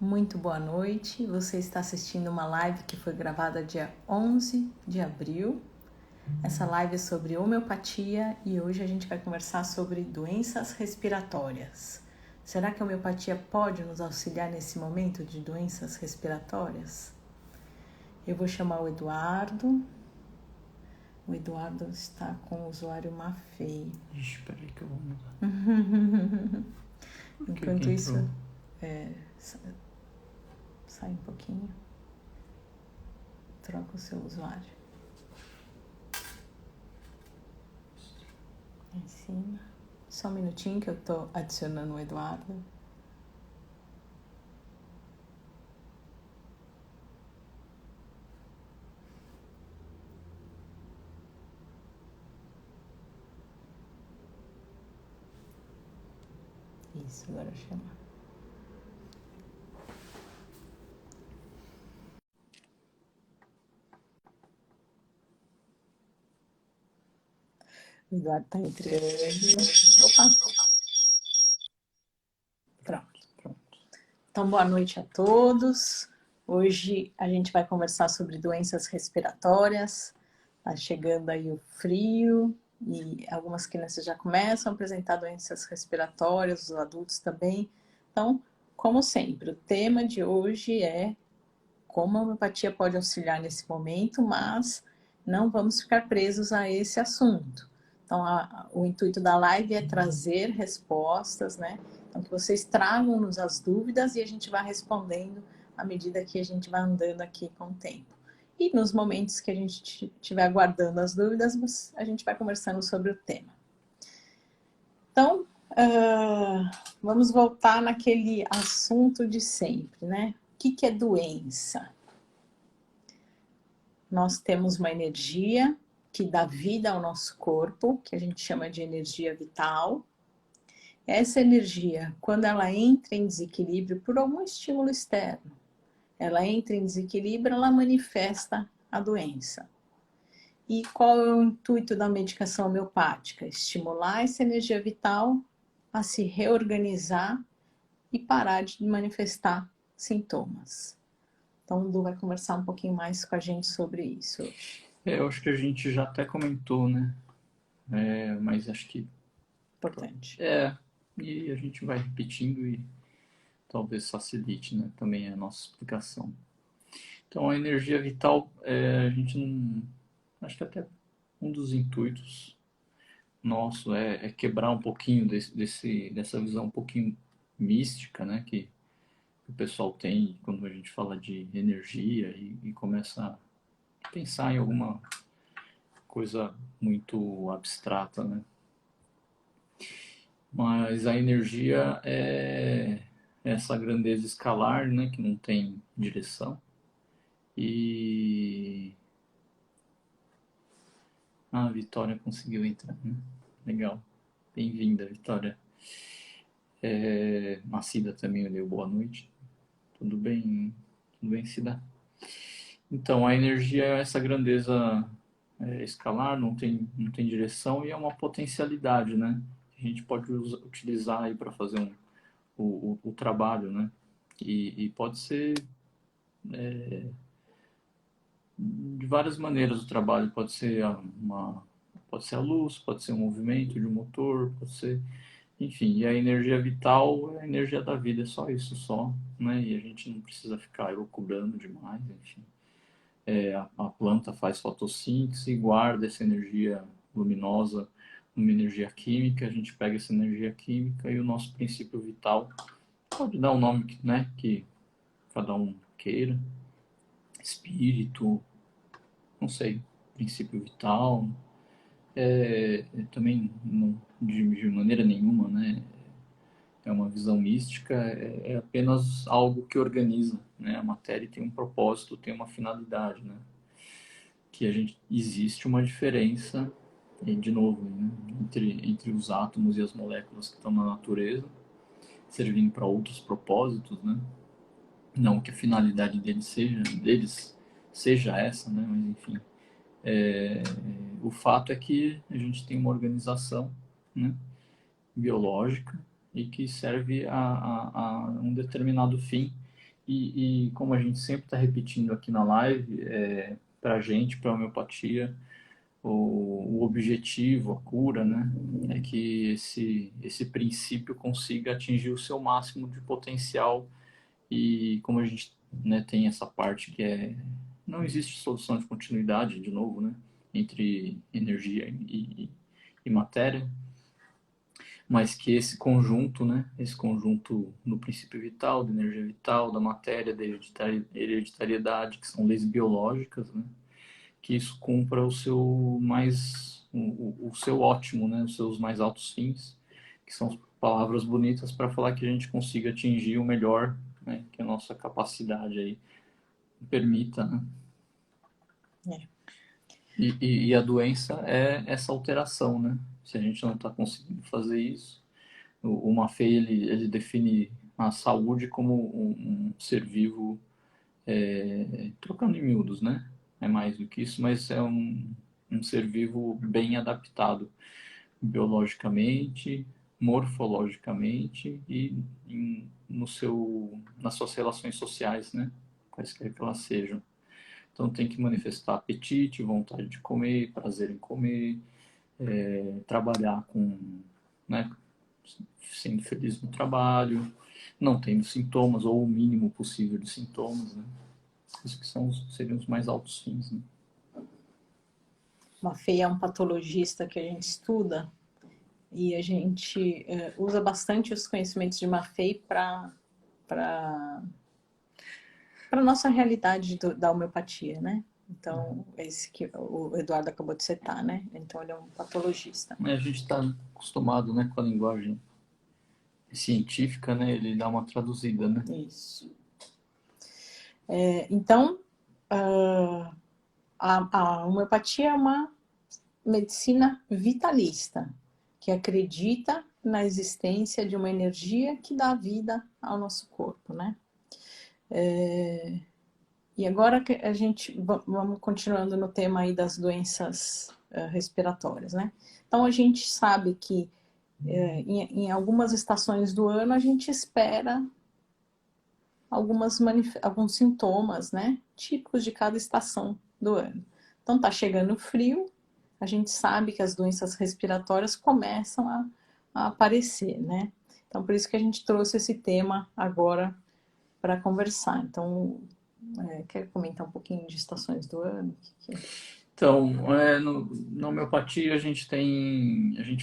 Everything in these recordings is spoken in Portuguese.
Muito boa noite. Você está assistindo uma live que foi gravada dia 11 de abril. Essa live é sobre homeopatia e hoje a gente vai conversar sobre doenças respiratórias. Será que a homeopatia pode nos auxiliar nesse momento de doenças respiratórias? Eu vou chamar o Eduardo. O Eduardo está com o usuário Mafei. Espera aí que eu vou mudar. Enquanto isso, sai um pouquinho. Troca o seu usuário. Em cima. Só um minutinho que eu tô adicionando o Eduardo. Isso, agora chama. O Eduardo tá entrando. Opa! Pronto. Então, boa noite a todos. Hoje a gente vai conversar sobre doenças respiratórias. Tá chegando aí o frio e algumas crianças já começam a apresentar doenças respiratórias, os adultos também. Então, como sempre, o tema de hoje é como a homeopatia pode auxiliar nesse momento, mas não vamos ficar presos a esse assunto. Então, o intuito da live é trazer respostas, né? Então, que vocês tragam-nos as dúvidas e a gente vai respondendo à medida que a gente vai andando aqui com o tempo. E nos momentos que a gente estiver aguardando as dúvidas, a gente vai conversando sobre o tema. Então, vamos voltar naquele assunto de sempre, né? O que é doença? Nós temos uma energia que dá vida ao nosso corpo, que a gente chama de energia vital. Essa energia, quando ela entra em desequilíbrio por algum estímulo externo, ela entra em desequilíbrio, ela manifesta a doença. E qual é o intuito da medicação homeopática? Estimular essa energia vital a se reorganizar e parar de manifestar sintomas. Então, o Du vai conversar um pouquinho mais com a gente sobre isso hoje. Eu acho que a gente já até comentou, né? Mas acho que Importante. e a gente vai repetindo e talvez facilite, né? Também a nossa explicação. Então, a energia vital, a gente não... Acho que até um dos intuitos nosso é quebrar um pouquinho dessa visão um pouquinho mística, né? Que o pessoal tem quando a gente fala de energia e começa a pensar em alguma coisa muito abstrata, né? Mas a energia é essa grandeza escalar, né, que não tem direção. E a Vitória conseguiu entrar, né? Legal. Bem-vinda, Vitória. Cida também deu boa noite. Tudo bem, Cida? Então, a energia é essa grandeza escalar, não tem direção e é uma potencialidade, né? Que a gente pode utilizar aí para fazer o trabalho, né? E pode ser de várias maneiras o trabalho. Pode ser a luz, pode ser um movimento de um motor, pode ser... Enfim, e a energia vital é a energia da vida, é só isso, só, né? E a gente não precisa ficar elucubrando demais, enfim. A planta faz fotossíntese e guarda essa energia luminosa numa energia química, a gente pega essa energia química e o nosso princípio vital, pode dar um nome, né, que cada um queira, espírito, não sei, princípio vital, também não, de maneira nenhuma, né, é uma visão mística, é apenas algo que organiza, né, a matéria tem um propósito, tem uma finalidade, né, que existe uma diferença, de novo, né, entre os átomos e as moléculas que estão na natureza, servindo para outros propósitos, né, não que a finalidade deles seja essa, né, mas enfim, o fato é que a gente tem uma organização, né, biológica e que serve a um determinado fim E como a gente sempre está repetindo aqui na live, para a gente, para a homeopatia, o objetivo, a cura, né, é que esse princípio consiga atingir o seu máximo de potencial. E como a gente, né, tem essa parte que não existe solução de continuidade, de novo, né, entre energia e matéria, mas que esse conjunto, né, esse conjunto no princípio vital, da energia vital, da matéria, da hereditariedade, que são leis biológicas, né, que isso cumpra o seu ótimo, né, os seus mais altos fins, que são palavras bonitas para falar que a gente consiga atingir o melhor, né, que a nossa capacidade aí permita, né? É. E a doença é essa alteração, né? Se a gente não está conseguindo fazer isso, o Maffei ele define a saúde como um ser vivo, trocando em miúdos, né? É mais do que isso, mas é um ser vivo bem adaptado biologicamente, morfologicamente e nas suas relações sociais, né? Quaisquer que elas sejam. Então tem que manifestar apetite, vontade de comer, prazer em comer, trabalhar com, né, sendo feliz no trabalho, não tendo sintomas ou o mínimo possível de sintomas, né? Isso que seriam os mais altos fins, né? Maffei é um patologista que a gente estuda e a gente usa bastante os conhecimentos de Maffei para a nossa realidade da homeopatia, né? Então, esse que o Eduardo acabou de citar, né? Então, ele é um patologista. A gente está acostumado, né, com a linguagem científica, né? Ele dá uma traduzida, né? Isso. Então, a homeopatia é uma medicina vitalista, que acredita na existência de uma energia que dá vida ao nosso corpo, né? E agora que a gente vamos continuando no tema aí das doenças respiratórias, né? Então a gente sabe que em algumas estações do ano a gente espera alguns sintomas, né? Típicos de cada estação do ano. Então tá chegando frio, a gente sabe que as doenças respiratórias começam a aparecer, né? Então por isso que a gente trouxe esse tema agora para conversar. Então quer comentar um pouquinho de estações do ano? Então, na homeopatia a gente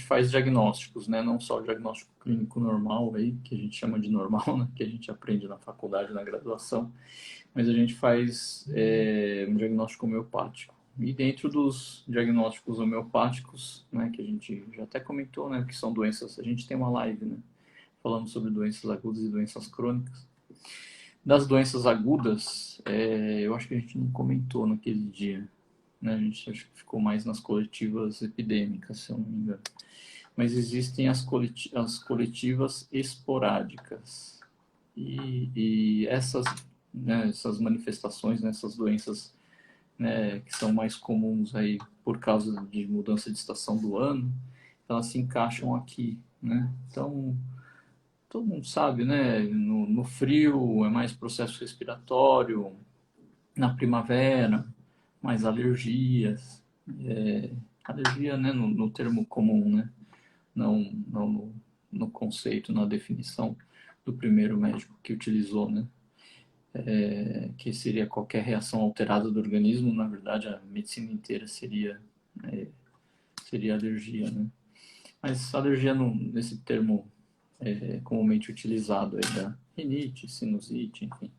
faz diagnósticos, né? Não só o diagnóstico clínico normal aí, que a gente chama de normal, né? Que a gente aprende na faculdade, na graduação, mas a gente faz um diagnóstico homeopático. E dentro dos diagnósticos homeopáticos, né, que a gente já até comentou, né, que são doenças, a gente tem uma live, né, falando sobre doenças agudas e doenças crônicas. Das doenças agudas, eu acho que a gente não comentou naquele dia, né? A gente acho que ficou mais nas coletivas epidêmicas, se eu não me engano. Mas existem as coletivas esporádicas. E essas, né, essas manifestações, né, essas doenças, né, que são mais comuns aí por causa de mudança de estação do ano, elas se encaixam aqui, né? Então, todo mundo sabe, né? No frio é mais processo respiratório, na primavera, mais alergias. Alergia, né, no termo comum, né? Não no conceito, na definição do primeiro médico que utilizou, né? Que seria qualquer reação alterada do organismo. Na verdade, a medicina inteira seria alergia, né? Mas alergia nesse termo comumente utilizado aí da rinite, sinusite, enfim.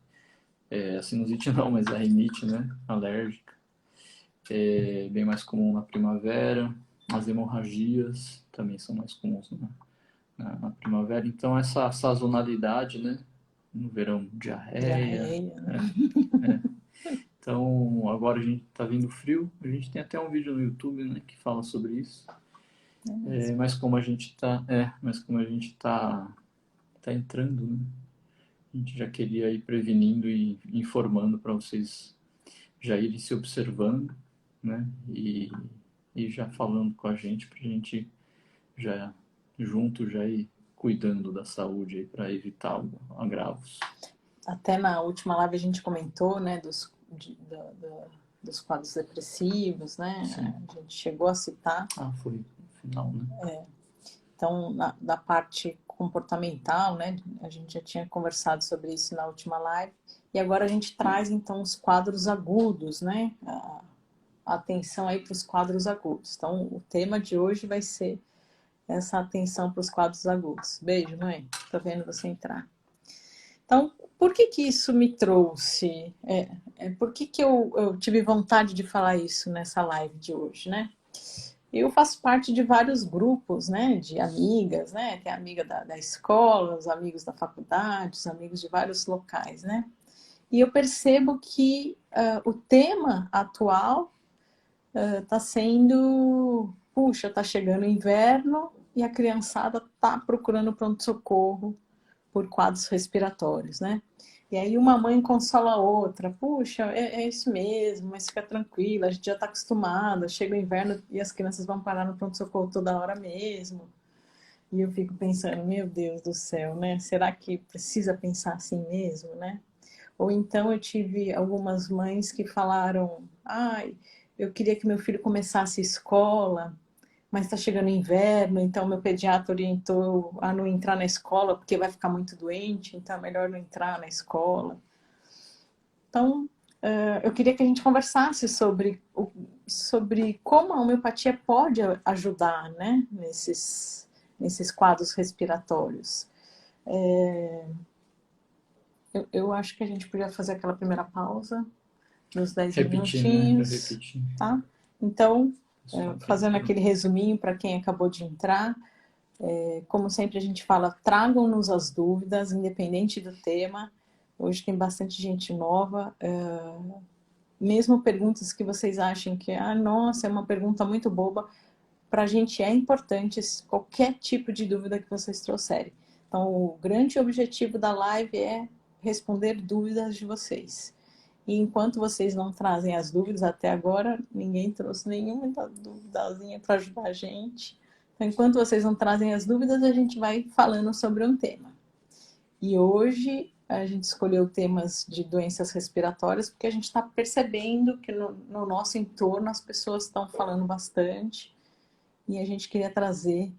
A sinusite não, mas a rinite, né? Alérgica. Bem mais comum na primavera. As hemorragias também são mais comuns na primavera. Então, essa sazonalidade, né? No verão, diarreia. Diarreia, né? Então, agora a gente tá vindo frio. A gente tem até um vídeo no YouTube, né, que fala sobre isso. Mas como a gente tá entrando, né? A gente já queria ir prevenindo e informando para vocês já irem se observando, né? E já falando com a gente para a gente já junto já ir cuidando da saúde para evitar agravos. até na última live a gente comentou, né, dos quadros depressivos, né? Sim. A gente chegou a citar. Foi no final, né? Então, da parte comportamental, né? A gente já tinha conversado sobre isso na última live. E agora a gente traz, então, os quadros agudos, né? A atenção aí para os quadros agudos. Então, o tema de hoje vai ser essa atenção para os quadros agudos. Beijo, mãe. Tô vendo você entrar. Então, por que isso me trouxe? Por que eu tive vontade de falar isso nessa live de hoje, né? Eu faço parte de vários grupos, né, de amigas, né, tem a amiga da escola, os amigos da faculdade, os amigos de vários locais, né, e eu percebo que o tema atual está sendo, puxa, está chegando o inverno e a criançada está procurando pronto-socorro por quadros respiratórios, né? E aí uma mãe consola a outra, puxa, é isso mesmo, mas fica tranquila, a gente já está acostumada, chega o inverno e as crianças vão parar no pronto-socorro toda hora mesmo. E eu fico pensando, meu Deus do céu, né? Será que precisa pensar assim mesmo, né? Ou então eu tive algumas mães que falaram, ai, eu queria que meu filho começasse escola, mas está chegando inverno, então meu pediatra orientou a não entrar na escola porque vai ficar muito doente, então é melhor não entrar na escola. Então, eu queria que a gente conversasse sobre como a homeopatia pode ajudar, né, nesses quadros respiratórios. Eu acho que a gente podia fazer aquela primeira pausa, nos 10 Repetir, né? Eu minutinhos, repeti. tá? Então, Só fazendo aquele resuminho para quem acabou de entrar, como sempre a gente fala, tragam-nos as dúvidas, independente do tema. Hoje tem bastante gente nova, mesmo perguntas que vocês achem que, nossa, é uma pergunta muito boba, para a gente é importante qualquer tipo de dúvida que vocês trouxerem. Então, o grande objetivo da live é responder dúvidas de vocês. E enquanto vocês não trazem as dúvidas, até agora ninguém trouxe nenhuma duvidazinha para ajudar a gente. Então, enquanto vocês não trazem as dúvidas, a gente vai falando sobre um tema. E hoje a gente escolheu temas de doenças respiratórias porque a gente está percebendo que no nosso entorno as pessoas estão falando bastante e a gente queria trazer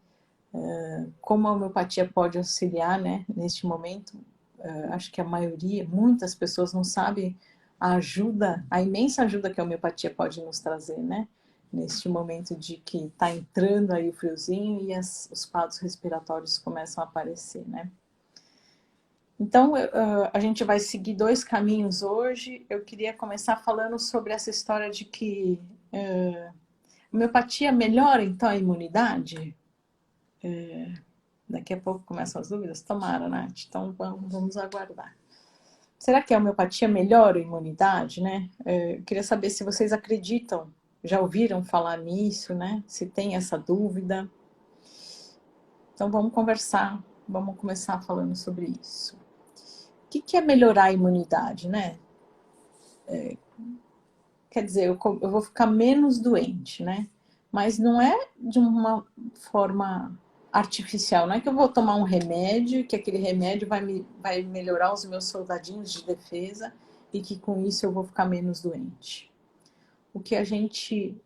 como a homeopatia pode auxiliar, né, neste momento. Acho que a maioria, muitas pessoas não sabem a imensa ajuda que a homeopatia pode nos trazer, né? Neste momento de que está entrando aí o friozinho e os quadros respiratórios começam a aparecer, né? Então, a gente vai seguir dois caminhos hoje. Eu queria começar falando sobre essa história de que a homeopatia melhora, então, a imunidade? Daqui a pouco começam as dúvidas? Tomara, Nath. Então, vamos aguardar. Será que a homeopatia melhora a imunidade, né? Eu queria saber se vocês acreditam, já ouviram falar nisso, né? Se tem essa dúvida. Então vamos conversar, vamos começar falando sobre isso. O que é melhorar a imunidade, né? Quer dizer, eu vou ficar menos doente, né? Mas não é de uma forma artificial, não é que eu vou tomar um remédio, que aquele remédio vai melhorar os meus soldadinhos de defesa e que com isso eu vou ficar menos doente. O que a gente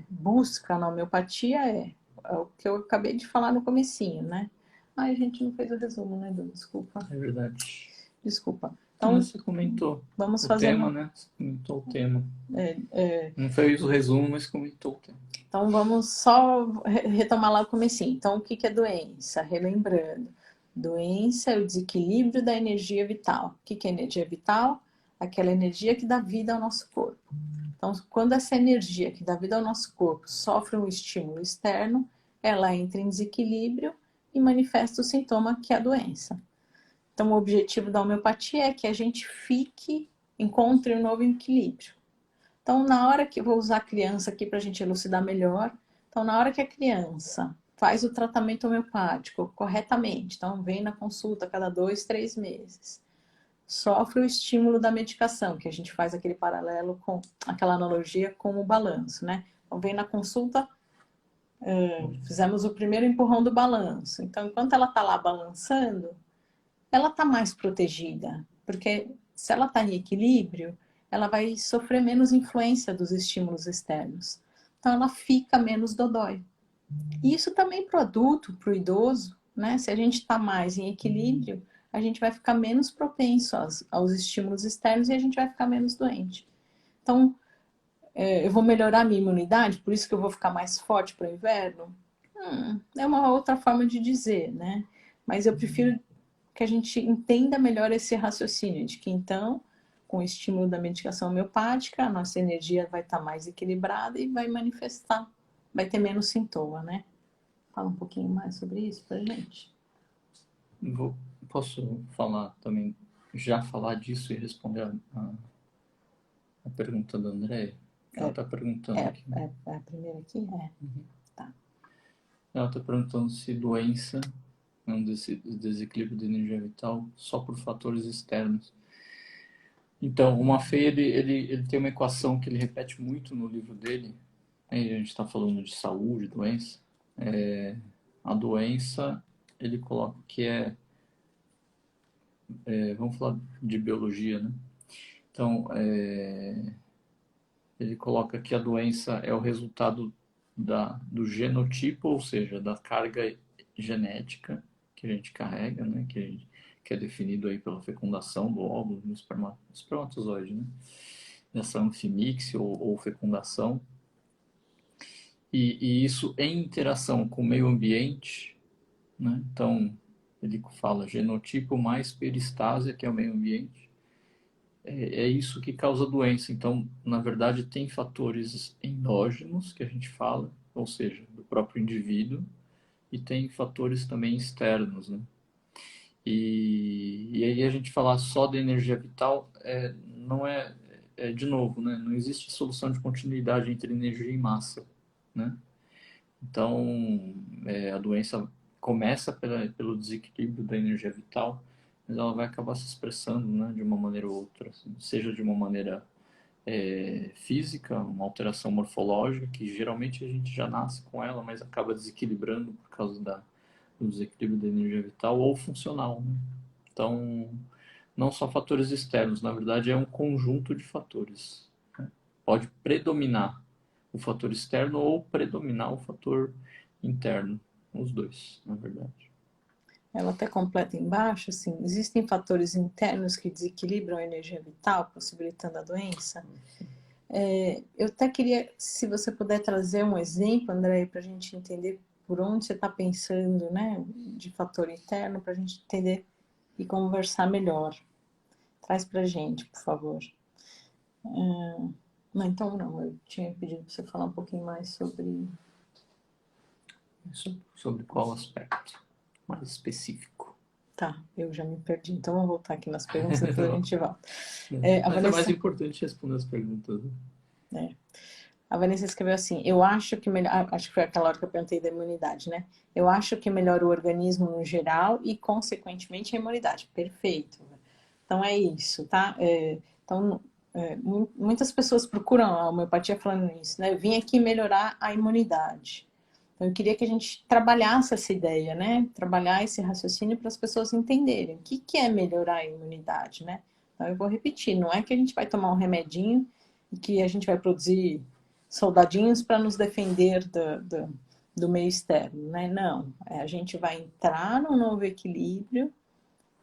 busca na homeopatia é o que eu acabei de falar no comecinho, né? Ai, a gente não fez o resumo, né, Du? Desculpa. É verdade. Desculpa. Então, você comentou vamos o fazer tema, né? Você comentou o tema. Não fez o resumo, mas comentou o tema. Então, vamos só retomar lá o comecinho. Então, o que é doença? Relembrando. Doença é o desequilíbrio da energia vital. O que é energia vital? Aquela energia que dá vida ao nosso corpo. Então, quando essa energia que dá vida ao nosso corpo sofre um estímulo externo, ela entra em desequilíbrio e manifesta o sintoma que é a doença. Então, o objetivo da homeopatia é que a gente encontre um novo equilíbrio. Então, na hora que vou usar a criança aqui para a gente elucidar melhor, então na hora que a criança faz o tratamento homeopático corretamente, então vem na consulta a cada 2, 3 meses, sofre o estímulo da medicação, que a gente faz aquele paralelo com aquela analogia com o balanço, né? Então vem na consulta, fizemos o primeiro empurrão do balanço. Então, enquanto ela está lá balançando, ela está mais protegida. Porque se ela está em equilíbrio, ela vai sofrer menos influência dos estímulos externos. Então ela fica menos dodói. E isso também para o adulto, para o idoso, né? Se a gente está mais em equilíbrio, a gente vai ficar menos propenso aos estímulos externos e a gente vai ficar menos doente. Então, eu vou melhorar a minha imunidade, por isso que eu vou ficar mais forte para o inverno? É uma outra forma de dizer, né? Mas eu prefiro que a gente entenda melhor esse raciocínio, de que então, com o estímulo da medicação homeopática, a nossa energia vai estar mais equilibrada e vai manifestar, vai ter menos sintoma, né? Fala um pouquinho mais sobre isso pra gente. Posso falar também, já falar disso e responder a pergunta da Andréia? Ela está perguntando aqui. A primeira aqui? Tá. Ela está perguntando se doença é um desequilíbrio de energia vital só por fatores externos. Então, o Maffei, ele tem uma equação que ele repete muito no livro dele. Aí a gente está falando de saúde, doença. A doença, ele coloca que vamos falar de biologia, né? Então, ele coloca que a doença é o resultado do genotipo, ou seja, da carga genética que a gente carrega, né? Que é definido aí pela fecundação do óvulo no espermatozoide, né? Nessa anfimíxia ou fecundação. E isso em interação com o meio ambiente, né? Então, ele fala genotipo mais peristásia, que é o meio ambiente, é isso que causa doença. Então, na verdade, tem fatores endógenos que a gente fala, ou seja, do próprio indivíduo, e tem fatores também externos, né? E aí a gente falar só de energia vital não de novo, né? Não existe solução de continuidade entre energia e massa, né? Então, a doença começa pelo desequilíbrio da energia vital, mas ela vai acabar se expressando, né, de uma maneira ou outra, assim, seja de uma maneira física, uma alteração morfológica, que geralmente a gente já nasce com ela, mas acaba desequilibrando por causa do desequilíbrio da energia vital, ou funcional, né? Então, não só fatores externos, na verdade é um conjunto de fatores, né? Pode predominar o fator externo ou predominar o fator interno, os dois, na verdade. Ela até completa embaixo, assim, existem fatores internos que desequilibram a energia vital, possibilitando a doença? Eu até queria, se você puder trazer um exemplo, André, para a gente entender por onde você está pensando, né, de fator interno, para a gente entender e conversar melhor. Traz para a gente, por favor. Não, então não, eu tinha pedido para você falar um pouquinho mais sobre... Sobre qual aspecto mais específico? Tá, eu já me perdi, então vamos voltar aqui nas perguntas, depois a gente volta. Mas é mais importante responder as perguntas, né? A Vanessa escreveu assim, eu acho que melhor, acho que foi aquela hora que eu perguntei da imunidade, né? Eu acho que melhora o organismo no geral e, consequentemente, a imunidade. Perfeito. Então é isso, tá? Então, muitas pessoas procuram a homeopatia falando isso, né? Eu vim aqui melhorar a imunidade. Então, eu queria que a gente trabalhasse essa ideia, né? Trabalhar esse raciocínio para as pessoas entenderem o que é melhorar a imunidade, né? Então, eu vou repetir, não é que a gente vai tomar um remedinho e que a gente vai produzir soldadinhos para nos defender do meio externo, né? Não, a gente vai entrar num novo equilíbrio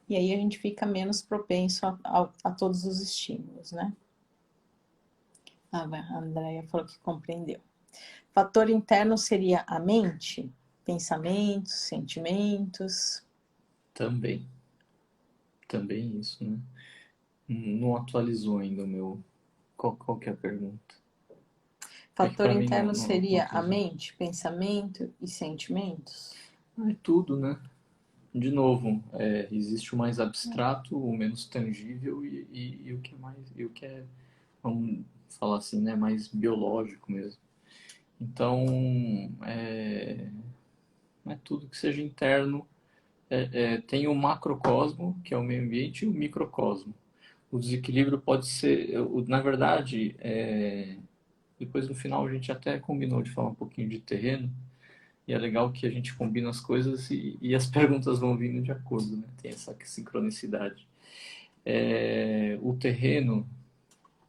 e aí a gente fica menos propenso a todos os estímulos, né? A Andrea falou que compreendeu. Fator interno seria a mente, pensamentos, sentimentos. Também isso, né? Não atualizou ainda o meu... Qual que é a pergunta? Fator interno não seria a atualizou. mente, pensamento e sentimentos? É tudo, né? De novo, existe o mais abstrato, o menos tangível e o que é mais, e o que é, vamos falar assim, né, mais biológico mesmo. Então, tudo que seja interno. Tem o macrocosmo, que é o meio ambiente, e o microcosmo. O desequilíbrio pode ser, na verdade, depois no final a gente até combinou de falar um pouquinho de terreno, e é legal que a gente combina as coisas e as perguntas vão vindo de acordo, né? Tem essa sincronicidade. O terreno,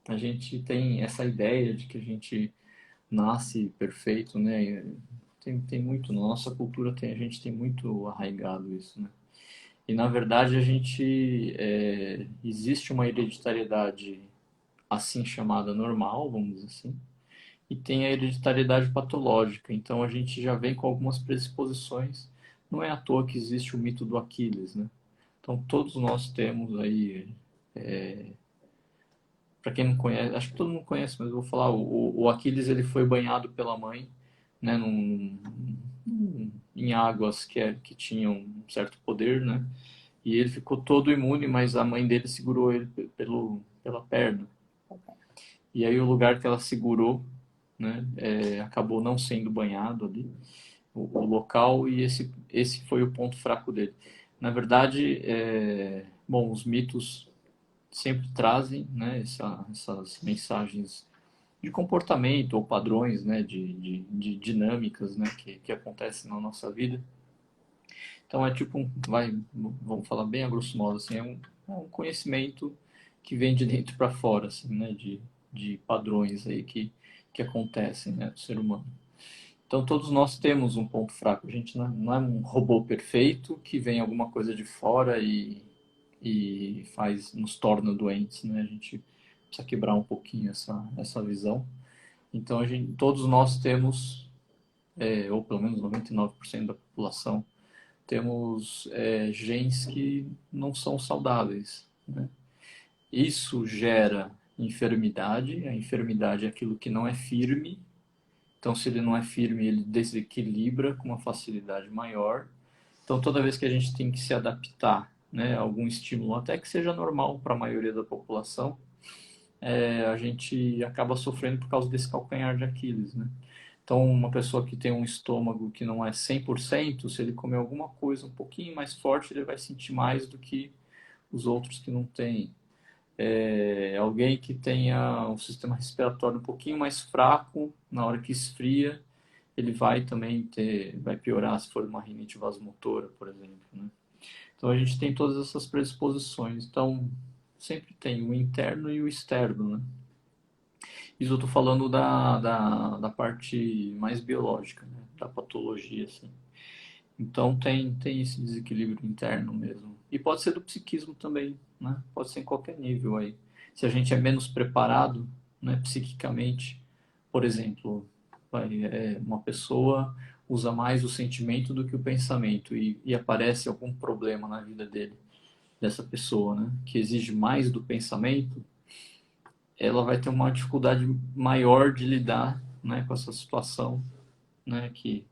a gente tem essa ideia de que a gente nasce perfeito, né? Tem muito, na nossa cultura a gente tem muito arraigado isso, né? E na verdade existe uma hereditariedade assim chamada normal, vamos dizer assim, e tem a hereditariedade patológica. Então a gente já vem com algumas predisposições. Não é à toa que existe o mito do Aquiles, né? Então todos nós temos aí, para quem não conhece, acho que todo mundo conhece, mas eu vou falar, o Aquiles ele foi banhado pela mãe, né, em águas que tinham um certo poder, né? E ele ficou todo imune, mas a mãe dele segurou ele pela perna. E aí o lugar que ela segurou, né, acabou não sendo banhado ali, o local, e esse foi o ponto fraco dele. Na verdade, bom, os mitos sempre trazem, né, essas mensagens de comportamento ou padrões, né, de dinâmicas, né, que acontecem na nossa vida. Então é tipo vamos falar bem a grosso modo, assim, é um conhecimento que vem de dentro para fora, assim, né, de padrões aí que acontecem, né, do ser humano. Então todos nós temos um ponto fraco. A gente não é um robô perfeito que vem alguma coisa de fora e nos torna doentes, né? A gente precisa quebrar um pouquinho essa visão. Então todos nós temos, ou pelo menos 99% da população, temos genes que não são saudáveis, né? Isso gera enfermidade. A enfermidade é aquilo que não é firme. Então, se ele não é firme, ele desequilibra com uma facilidade maior. Então, toda vez que a gente tem que se adaptar, né, a algum estímulo, até que seja normal para a maioria da população, a gente acaba sofrendo por causa desse calcanhar de Aquiles, né? Então, uma pessoa que tem um estômago que não é 100%, se ele comer alguma coisa um pouquinho mais forte, ele vai sentir mais do que os outros que não têm. Alguém que tenha um sistema respiratório um pouquinho mais fraco, na hora que esfria, ele vai também vai piorar se for uma rinite vasomotora, por exemplo, né? Então a gente tem todas essas predisposições. Então sempre tem o interno e o externo, né? Isso eu estou falando da parte mais biológica, né? Da patologia, assim. Então tem esse desequilíbrio interno mesmo. E pode ser do psiquismo também, né? Pode ser em qualquer nível aí. Se a gente é menos preparado, né, psiquicamente, por exemplo, uma pessoa usa mais o sentimento do que o pensamento e aparece algum problema na vida dessa pessoa, né, que exige mais do pensamento, ela vai ter uma dificuldade maior de lidar, né, com essa situação, né, que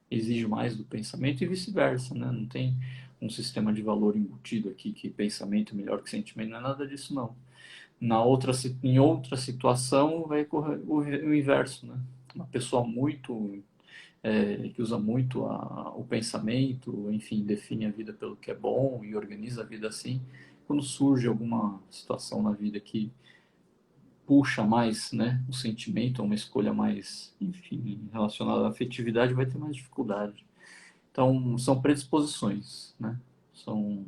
exige mais do pensamento e vice-versa, né? Não tem um sistema de valor embutido aqui que pensamento é melhor que sentimento, não é nada disso não. Em outra situação vai correr o inverso, né? Uma pessoa que usa muito o pensamento, enfim, define a vida pelo que é bom e organiza a vida assim. Quando surge alguma situação na vida que puxa mais, né, o sentimento, uma escolha mais, enfim, relacionada à afetividade, vai ter mais dificuldade. Então, são predisposições, né? São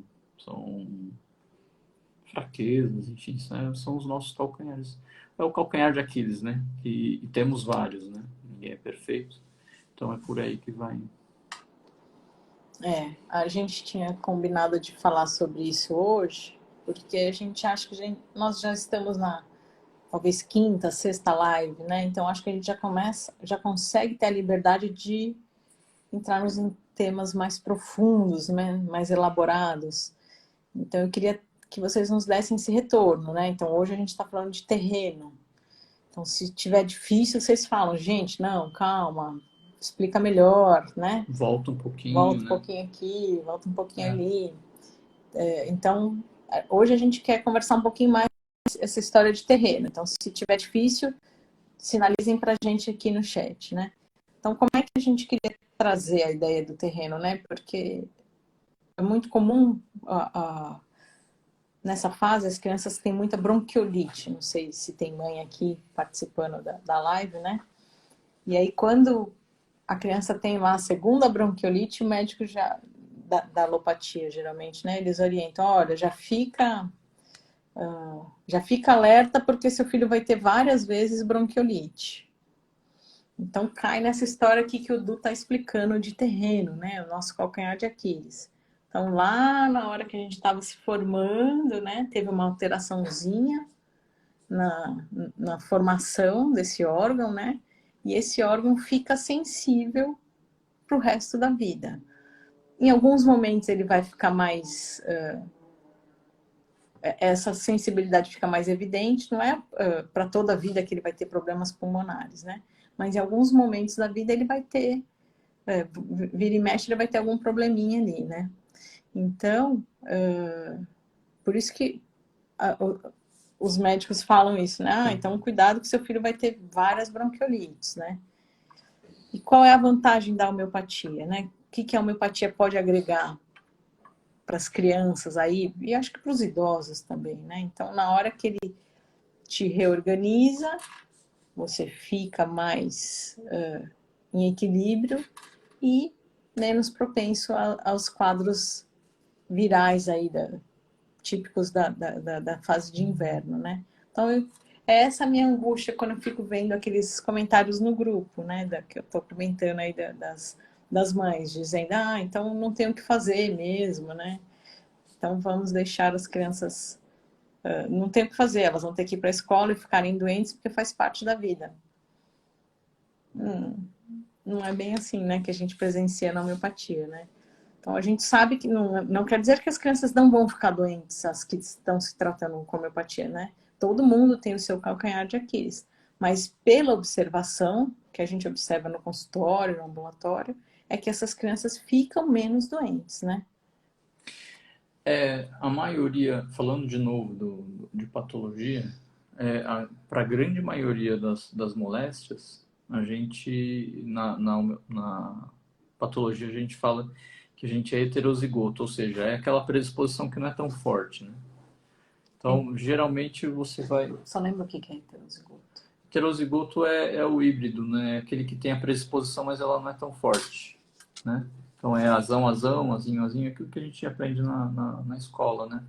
fraquezas, enfim, são os nossos calcanhares. É o calcanhar de Aquiles, né? E temos vários, né? Ninguém é perfeito. Então, é por aí que vai. A gente tinha combinado de falar sobre isso hoje, porque a gente acha que nós já estamos na talvez quinta, sexta live, né? Então acho que a gente já consegue ter a liberdade de entrarmos em temas mais profundos, né? Mais elaborados. Então eu queria que vocês nos dessem esse retorno, né? Então hoje a gente está falando de terreno. Então se tiver difícil, vocês falam, gente, não, calma, explica melhor, né? Volta um pouquinho, Volta um né? pouquinho aqui, volta um pouquinho É. ali. Então, hoje a gente quer conversar um pouquinho mais essa história de terreno. Então, se tiver difícil, sinalizem para a gente aqui no chat, né? Então, como é que a gente queria trazer a ideia do terreno, né? Porque é muito comum nessa fase as crianças têm muita bronquiolite. Não sei se tem mãe aqui participando da live, né? E aí, quando a criança tem lá a segunda bronquiolite, o médico já da alopatia, geralmente, né? Eles orientam, olha, já fica já fica alerta porque seu filho vai ter várias vezes bronquiolite. Então cai nessa história aqui que o Du está explicando de terreno, né? O nosso calcanhar de Aquiles. Então lá na hora que a gente estava se formando, né? Teve uma alteraçãozinha na formação desse órgão, né? E esse órgão fica sensível para o resto da vida. Em alguns momentos ele vai ficar mais... essa sensibilidade fica mais evidente, não é para toda a vida que ele vai ter problemas pulmonares, né? Mas em alguns momentos da vida ele vai ter, vira e mexe, ele vai ter algum probleminha ali, né? Então, por isso que os médicos falam isso, né? Ah, então cuidado que seu filho vai ter várias bronquiolites, né? E qual é a vantagem da homeopatia, né? O que a homeopatia pode agregar para as crianças aí, e acho que para os idosos também, né? Então, na hora que ele te reorganiza, você fica mais em equilíbrio e menos propenso aos quadros virais aí, típicos da fase de inverno, né? Então, é essa a minha angústia quando eu fico vendo aqueles comentários no grupo, né? Que eu estou comentando aí das mães, dizendo, ah, então não tem o que fazer mesmo, né? Então vamos deixar as crianças... não tem o que fazer, elas vão ter que ir para a escola e ficarem doentes porque faz parte da vida. Não é bem assim, né, que a gente presencia na homeopatia, né? Então a gente sabe que não quer dizer que as crianças não vão ficar doentes, as que estão se tratando com homeopatia, né? Todo mundo tem o seu calcanhar de Aquiles. Mas pela observação, que a gente observa no consultório, no ambulatório, é que essas crianças ficam menos doentes, né? A maioria, falando de novo de patologia, para a grande maioria das moléstias, a gente, na patologia, a gente fala que a gente é heterozigoto, ou seja, é aquela predisposição que não é tão forte, né? Então, geralmente você vai... Só lembra o que é heterozigoto. Heterozigoto é o híbrido, né? Aquele que tem a predisposição, mas ela não é tão forte, né? Então é azão, azinho, aquilo que a gente aprende na escola, né?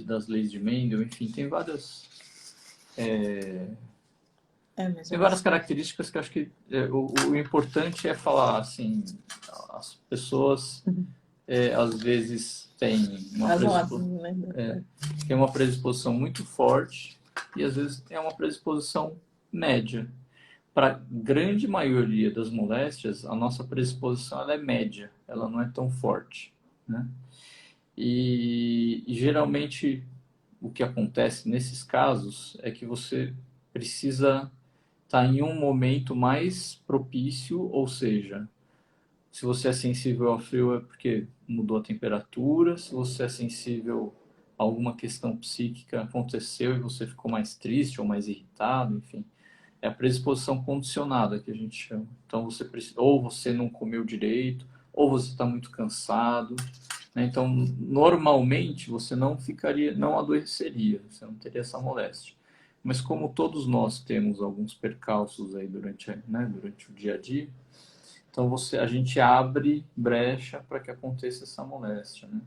Das leis de Mendel, enfim, tem várias tem várias características que eu acho que o importante é falar assim, as pessoas às vezes têm tem uma predisposição muito forte e às vezes tem uma predisposição média. Para a grande maioria das moléstias, a nossa predisposição ela é média, ela não é tão forte, né? E geralmente o que acontece nesses casos é que você precisa estar em um momento mais propício, ou seja, se você é sensível ao frio é porque mudou a temperatura, se você é sensível a alguma questão psíquica aconteceu e você ficou mais triste ou mais irritado, enfim. É a predisposição condicionada que a gente chama. Então você precisa, ou você não comeu direito, ou você está muito cansado, né? Então normalmente você não ficaria, não adoeceria, você não teria essa moléstia. Mas como todos nós temos alguns percalços aí durante o dia a dia, então a gente abre brecha para que aconteça essa moléstia, né?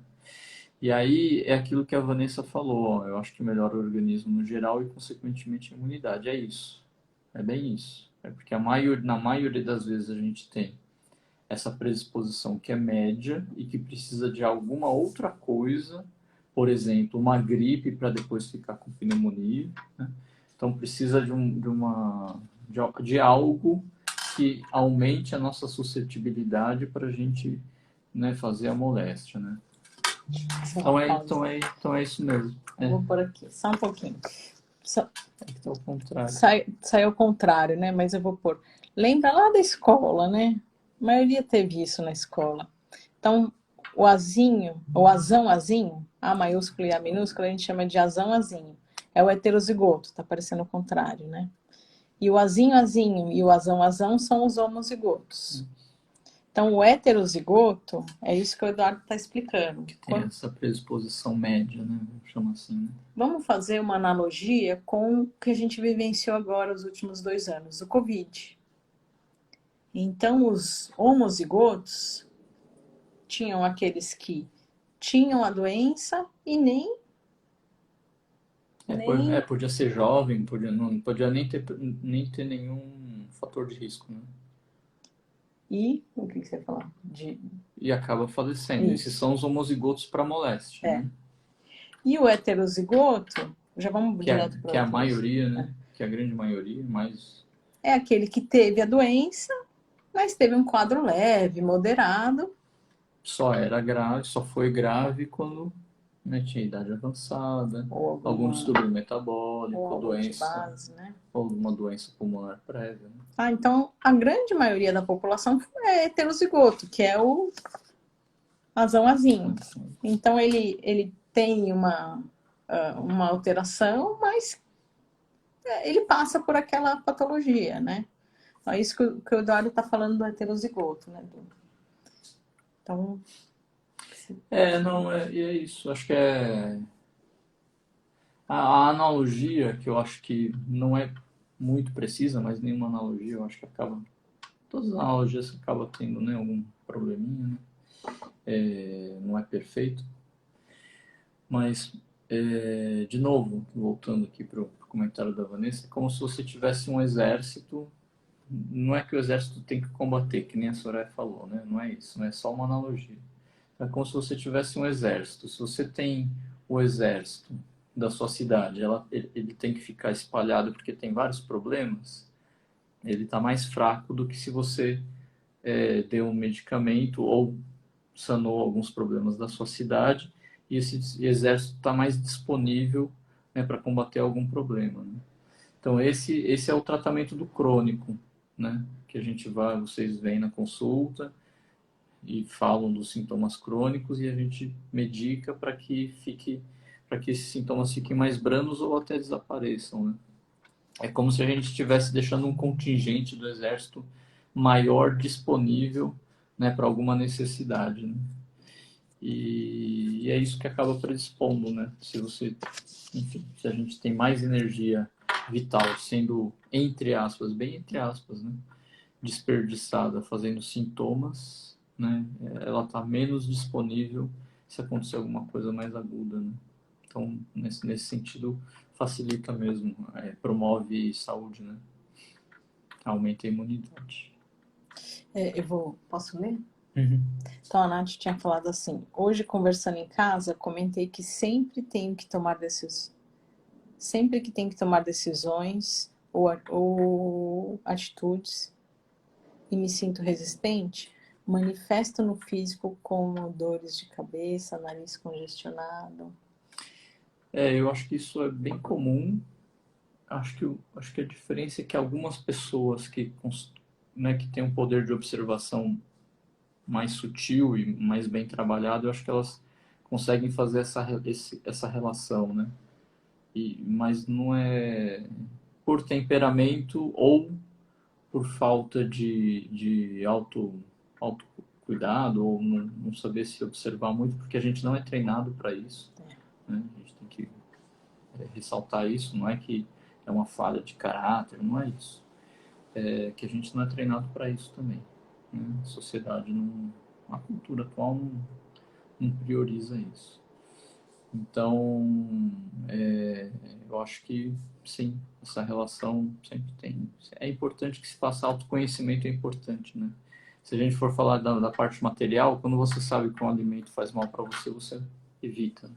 E aí é aquilo que a Vanessa falou, ó, eu acho que melhora o organismo no geral e consequentemente a imunidade. É isso. É bem isso. É porque na maioria das vezes a gente tem essa predisposição que é média e que precisa de alguma outra coisa, por exemplo, uma gripe para depois ficar com pneumonia, né? Então precisa de algo que aumente a nossa suscetibilidade para a gente, né, fazer a moléstia, né? Então é isso mesmo. Vou por aqui, só um pouquinho. É que tá ao contrário. Sai ao contrário, né? Mas eu vou pôr. Lembra lá da escola, né? A maioria teve isso na escola. Então, o azinho, o azinho, A maiúsculo e A minúsculo, a gente chama de azinho. É o heterozigoto, tá parecendo o contrário, né? E o azinho e o azão são os homozigotos. Então, o heterozigoto, é isso que o Eduardo está explicando. Que tem essa predisposição média, né? Chama assim, né? Vamos fazer uma analogia com o que a gente vivenciou agora os últimos 2 anos, o Covid. Então, os homozigotos tinham aqueles que tinham a doença e nem nem... Podia ser jovem, não podia nem ter nenhum fator de risco, né? E o que você falou? E acaba falecendo. Esses Isso. são os homozigotos para moléstia, É. né? E o heterozigoto, já vamos direto para o Que é a heterozigoto. maioria, né? Que é a grande maioria, mas É aquele que teve a doença, mas teve um quadro leve, moderado, só era grave, só foi grave quando, né, tinha idade avançada, ou algum alguma, distúrbio ou metabólico, algum de base, né? ou alguma doença pulmonar prévia, né? Ah, então a grande maioria da população é heterozigoto, que é o azão-azinho. Então ele tem uma alteração, mas ele passa por aquela patologia, né? É isso que o Eduardo está falando do heterozigoto, né? Então, Não, e é isso. Acho que a analogia, que eu acho que não é muito precisa, mas nenhuma analogia, eu acho que acaba. Todas as analogias acabam tendo, né, algum probleminha, né? Não é perfeito. Mas, de novo, voltando aqui para o comentário da Vanessa, é como se você tivesse um exército. Não é que o exército tem que combater, que nem a Soraya falou, né? Não é isso, não é só uma analogia. É como se você tivesse um exército. Se você tem o exército da sua cidade, ele tem que ficar espalhado porque tem vários problemas, ele está mais fraco do que se você deu um medicamento ou sanou alguns problemas da sua cidade e esse exército está mais disponível, né, para combater algum problema, né? Então esse é o tratamento do crônico, né? Que a gente vai, vocês vêm na consulta e falam dos sintomas crônicos e a gente medica para que esses sintomas fiquem mais brandos ou até desapareçam, né? É como se a gente estivesse deixando um contingente do exército maior disponível, né, para alguma necessidade, né? E é isso que acaba predispondo, né? Se você, enfim, se a gente tem mais energia vital sendo, entre aspas, bem entre aspas, né, desperdiçada fazendo sintomas, né, ela está menos disponível se acontecer alguma coisa mais aguda, né? Então, nesse sentido, facilita mesmo, promove saúde, né? Aumenta a imunidade. posso ler? Uhum. Então a Nath tinha falado assim: hoje conversando em casa, comentei que sempre que tenho que tomar decisões ou atitudes e me sinto resistente, manifesto no físico como dores de cabeça, nariz congestionado. Eu acho que isso é bem comum. Acho que a diferença é que algumas pessoas né, que têm um poder de observação mais sutil e mais bem trabalhado, eu acho que elas conseguem fazer essa relação, né? Mas não é por temperamento ou por falta de autocuidado ou não saber se observar muito, porque a gente não é treinado para isso, né? A gente tem que ressaltar isso, não é que é uma falha de caráter, não é isso. É que a gente não é treinado para isso também, né? A sociedade não, a cultura atual não prioriza isso. Então, eu acho que sim, essa relação sempre tem. É importante que se faça autoconhecimento, é importante, né? Se a gente for falar da parte material, quando você sabe que um alimento faz mal para você, você evita, né?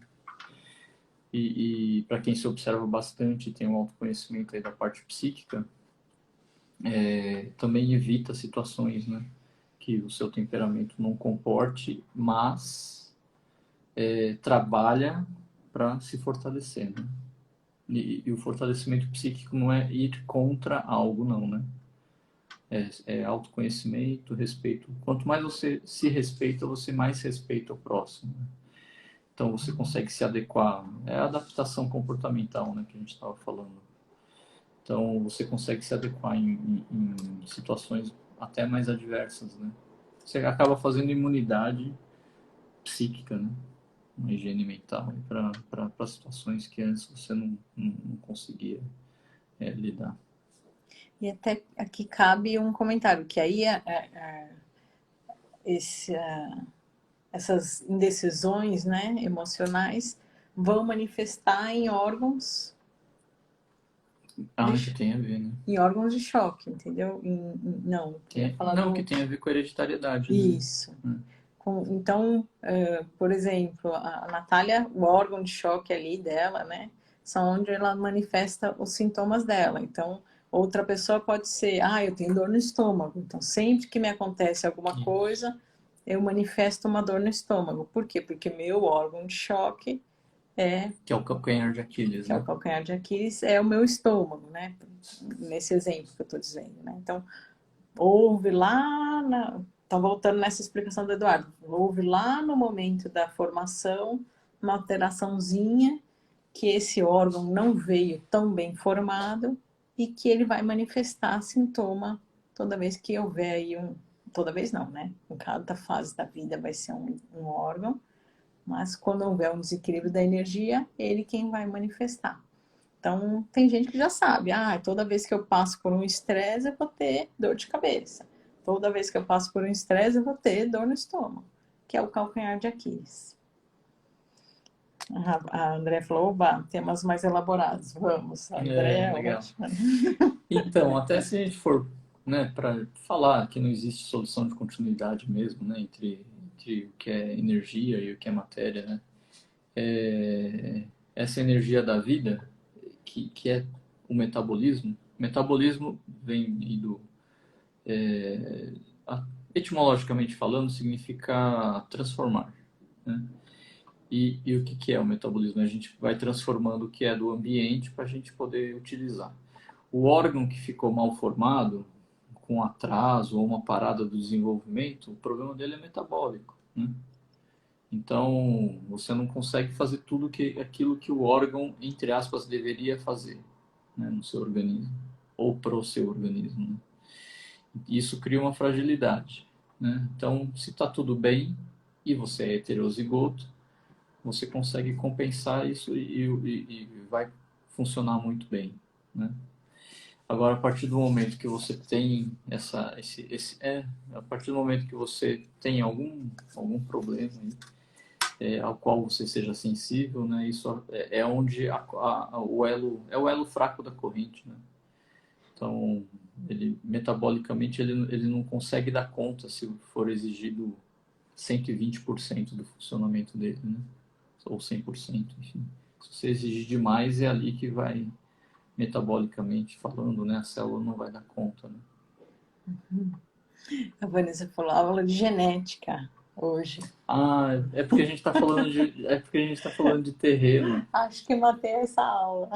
E para quem se observa bastante, tem um autoconhecimento aí da parte psíquica, também evita situações, né, que o seu temperamento não comporte, mas trabalha para se fortalecer, né? E o fortalecimento psíquico não é ir contra algo, não, né? É autoconhecimento, respeito. Quanto mais você se respeita, você mais respeita o próximo, né? Então você consegue se adequar. É a adaptação comportamental, né, que a gente estava falando. Então você consegue se adequar em situações até mais adversas, né? Você acaba fazendo imunidade psíquica, né? Uma higiene mental para situações que antes você não conseguia lidar. E até aqui cabe um comentário, que aí esse, essas indecisões, né, emocionais vão manifestar em órgãos Que tem a ver, né? Em órgãos de choque, entendeu? Não, eu ia falar Não, que tem a ver com hereditariedade, né? Isso. Então, por exemplo, a Natália, o órgão de choque ali dela, né, são onde ela manifesta os sintomas dela. Então, outra pessoa pode ser, eu tenho dor no estômago. Então, sempre que me acontece alguma coisa, eu manifesto uma dor no estômago. Por quê? Porque meu órgão de choque que é o calcanhar de Aquiles, que é né? o calcanhar de Aquiles, é o meu estômago, né? Nesse exemplo que eu estou dizendo, né? Então, houve lá Então, voltando nessa explicação do Eduardo, houve lá no momento da formação uma alteraçãozinha que esse órgão não veio tão bem formado e que ele vai manifestar sintoma toda vez que houver aí Toda vez não, né? Em cada fase da vida vai ser um órgão, mas quando houver um desequilíbrio da energia, ele quem vai manifestar. Então, tem gente que já sabe, toda vez que eu passo por um estresse, eu vou ter dor de cabeça. Toda vez que eu passo por um estresse, eu vou ter dor no estômago, que é o calcanhar de Aquiles. A André falou, oba, temas mais elaborados. Vamos, a André é Legal. ótima. Então, até se a gente for, né, para falar que não existe solução de continuidade mesmo, né, entre o que é energia e o que é matéria, né? Essa energia da vida, que é o metabolismo vem do etimologicamente falando, significa transformar, né? E o que é o metabolismo? A gente vai transformando o que é do ambiente para a gente poder utilizar. O órgão que ficou mal formado, com atraso ou uma parada do desenvolvimento, o problema dele é metabólico, né? Então, você não consegue fazer aquilo que o órgão, entre aspas, deveria fazer, né, no seu organismo, ou pro seu organismo, né? Isso cria uma fragilidade, né? Então, se está tudo bem e você é heterozigoto, você consegue compensar isso e vai funcionar muito bem, né? Agora, a partir do momento que você tem a partir do momento que você tem algum problema ao qual você seja sensível, né? Isso é onde o elo fraco da corrente, né? Então, ele metabolicamente ele não consegue dar conta se for exigido 120% do funcionamento dele, né? Ou 100%, enfim. Se você exigir demais, é ali que vai, metabolicamente falando, né? A célula não vai dar conta, né? A Vanessa falou, aula de genética hoje. É porque a gente está falando de terreno. Acho que matei essa aula.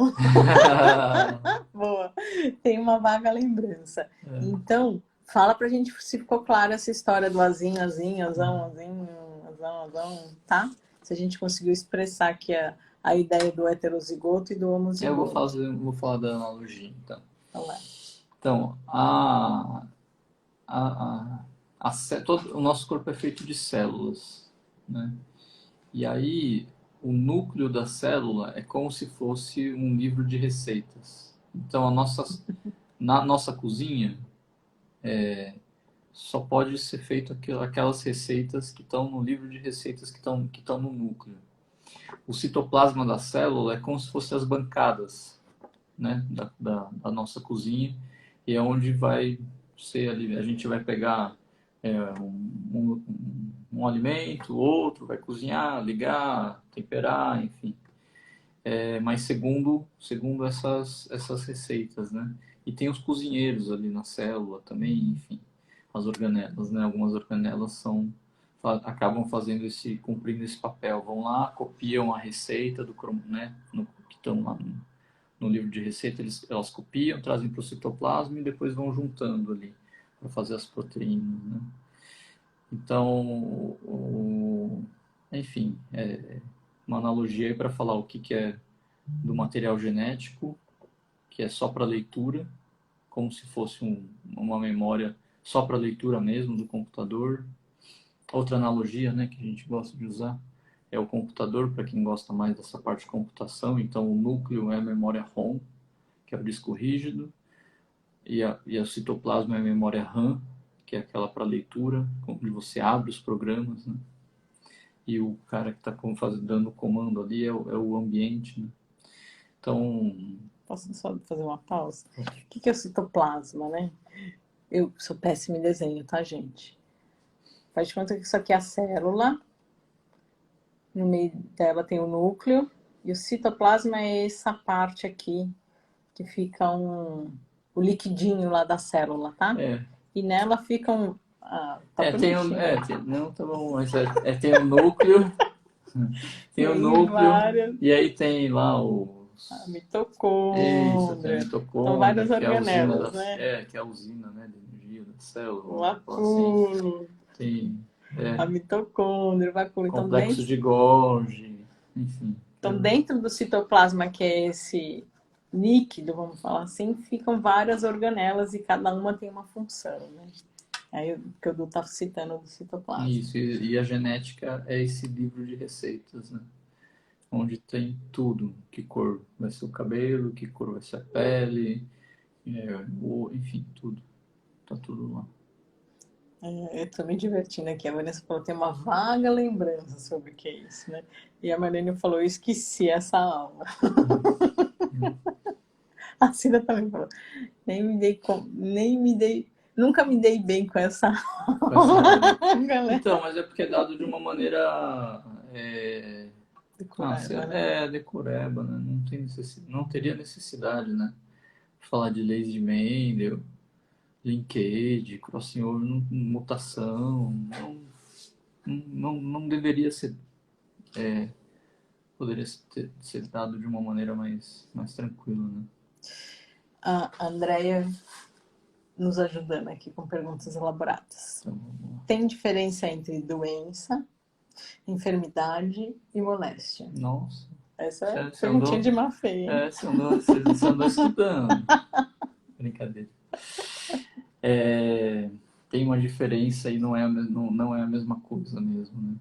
Boa, tem uma vaga lembrança. Então, fala pra gente se ficou clara essa história do azinho, azinho, azão, azinho, azão, azão, tá? Se a gente conseguiu expressar aqui a ideia do heterozigoto e do homozigoto. Vou falar da analogia, então. Então, Então, todo o nosso corpo é feito de células, né? E aí, o núcleo da célula é como se fosse um livro de receitas. Então, na nossa cozinha, só pode ser feito aquelas receitas que estão no livro de receitas que estão no núcleo. O citoplasma da célula é como se fossem as bancadas, né, da nossa cozinha, e é onde vai ser ali, a gente vai pegar um alimento, outro, vai cozinhar, ligar, temperar, enfim. Mas segundo essas receitas, né? E tem os cozinheiros ali na célula também, enfim, as organelas, né? Algumas organelas acabam cumprindo esse papel, vão lá, copiam a receita né? Que estão lá no livro de receita, elas copiam, trazem para o citoplasma e depois vão juntando ali para fazer as proteínas, né? Então, enfim, uma analogia aí para falar o que é do material genético, que é só para leitura, como se fosse uma memória só para leitura mesmo do computador. Outra analogia, né, que a gente gosta de usar é o computador, para quem gosta mais dessa parte de computação. Então, o núcleo é a memória ROM, que é o disco rígido, e o citoplasma é a memória RAM, que é aquela para leitura, onde você abre os programas, né? E o cara que está dando o comando ali é o ambiente, né? Então, Posso só fazer uma pausa? O que é o citoplasma, né? Eu sou péssima em desenho, tá, gente? Faz de conta que isso aqui é a célula, no meio dela tem o núcleo, e o citoplasma é essa parte aqui, que fica o liquidinho lá da célula, tá? É, E nela ficam... Ah, tá tem bonitinho. não, tá bom, mas tem o núcleo, tem o Tem núcleo, várias... e aí tem lá A os... Isso, tem a mitocôndria. São mitocôndria, várias que é a usina organelas, né? que é a usina, né, de energia da célula, O vamos falar assim. vacúolo, Tem a mitocôndria, o vacúolo. complexo de Golgi, enfim. Então, dentro do citoplasma, que é esse líquido, vamos falar assim, ficam várias organelas e cada uma tem uma função, né? Aí o que o Du está citando do citoplasma. Isso, e a genética é esse livro de receitas, né? Onde tem tudo, que cor vai ser o cabelo, que cor vai ser a pele, enfim, tudo. Tá tudo lá. Eu tô me divertindo aqui. A Vanessa falou tem uma vaga lembrança sobre o que é isso, né? E a Marlene falou, eu esqueci essa aula. A Cida também falou, nunca me dei bem com essa Com essa aula. galera. Então, mas é porque é dado de uma maneira Decoreba, né? decoreba, né? Não teria necessidade, né? Falar de leis de Mendel, linkage, crossing over, mutação, não deveria ser, poderia ser dado de uma maneira mais tranquila, né? A Andrea nos ajudando aqui com perguntas elaboradas. Então, vamos lá. Tem diferença entre doença, enfermidade e moléstia? Nossa, Essa é você perguntinha andou, de má fé, hein? você andou estudando. Brincadeira. Tem uma diferença e não é a mesma coisa mesmo, né?